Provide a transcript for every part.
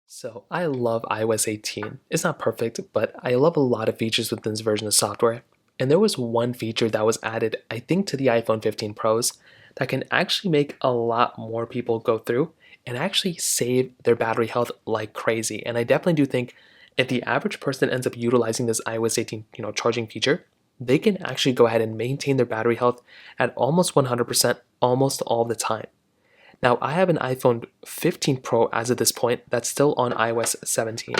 So I love iOS 18. It's not perfect, but I love a lot of features within this version of software. And there was one feature that was added, I think, to the iPhone 15 Pros that can actually make a lot more people go through and actually save their battery health like crazy. And I definitely do think if the average person ends up utilizing this iOS 18, charging feature, they can actually go ahead and maintain their battery health at almost 100% almost all the time. Now, I have an iPhone 15 Pro as of this point that's still on iOS 17,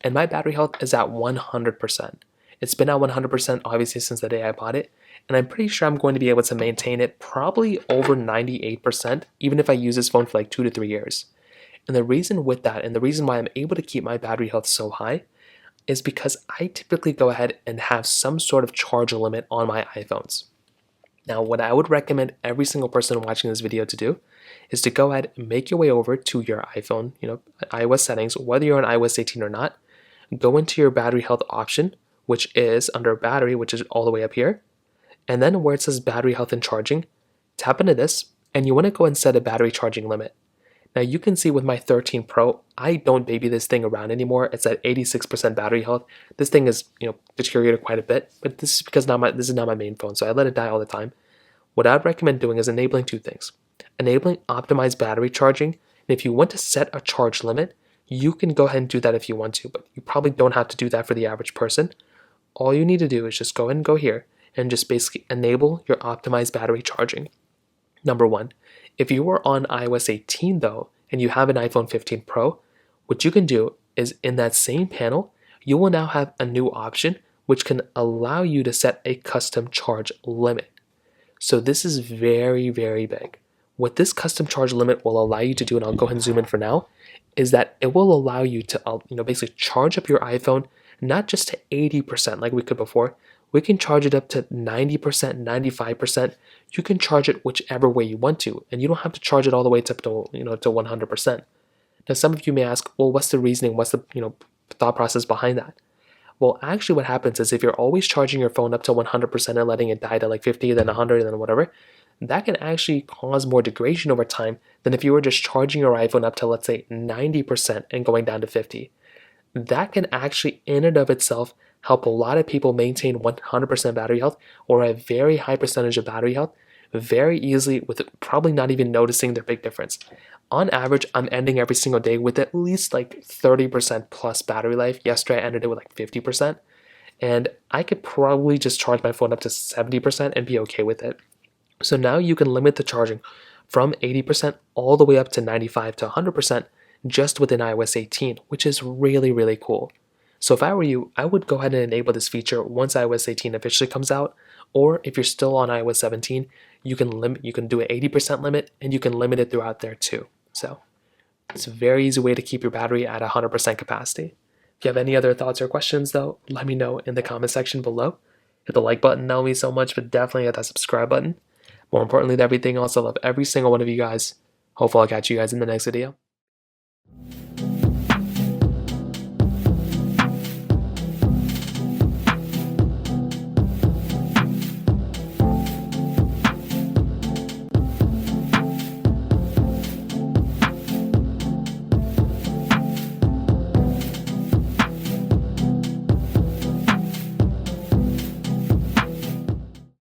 and my battery health is at 100%. It's been at 100% obviously since the day I bought it, and I'm pretty sure I'm going to be able to maintain it probably over 98%, even if I use this phone for like 2 to 3 years. And the reason with that, and the reason why I'm able to keep my battery health so high, is because I typically go ahead and have some sort of charge limit on my iPhones. Now, what I would recommend every single person watching this video to do is to go ahead and make your way over to your iPhone, iOS settings, whether you're on iOS 18 or not. Go into your battery health option, which is under battery, which is all the way up here. And then where it says battery health and charging, tap into this, and you want to go and set a battery charging limit. Now you can see with my 13 Pro, I don't baby this thing around anymore. It's at 86% battery health. This thing is, deteriorated quite a bit, but this is because this is not my main phone, so I let it die all the time. What I'd recommend doing is enabling two things. Enabling optimized battery charging, and if you want to set a charge limit, you can go ahead and do that if you want to, but you probably don't have to do that for the average person. All you need to do is just go ahead and go here and just basically enable your optimized battery charging. Number one, if you are on iOS 18 though, and you have an iPhone 15 Pro, what you can do is in that same panel, you will now have a new option which can allow you to set a custom charge limit. So this is very, very big. What this custom charge limit will allow you to do, and I'll go ahead and zoom in for now, is that it will allow you to basically charge up your iPhone not just to 80% like we could before. We can charge it up to 90%, 95%. You can charge it whichever way you want to, and you don't have to charge it all the way to 100%. Now, some of you may ask, well, what's the reasoning? What's the thought process behind that? Well, actually, what happens is if you're always charging your phone up to 100% and letting it die to like 50, then 100, and then whatever, that can actually cause more degradation over time than if you were just charging your iPhone up to, let's say, 90% and going down to 50. That can actually, in and of itself, help a lot of people maintain 100% battery health or a very high percentage of battery health very easily with probably not even noticing their big difference. On average, I'm ending every single day with at least like 30% plus battery life. Yesterday, I ended it with like 50%. And I could probably just charge my phone up to 70% and be okay with it. So now you can limit the charging from 80% all the way up to 95 to 100% just within iOS 18, which is really, really cool. So if I were you, I would go ahead and enable this feature once iOS 18 officially comes out, or if you're still on iOS 17, you can do an 80% limit and you can limit it throughout there too. So it's a very easy way to keep your battery at 100% capacity. If you have any other thoughts or questions though, let me know in the comment section below. Hit the like button, that will mean so much, but definitely hit that subscribe button. More importantly than everything else, I love every single one of you guys. Hopefully I'll catch you guys in the next video.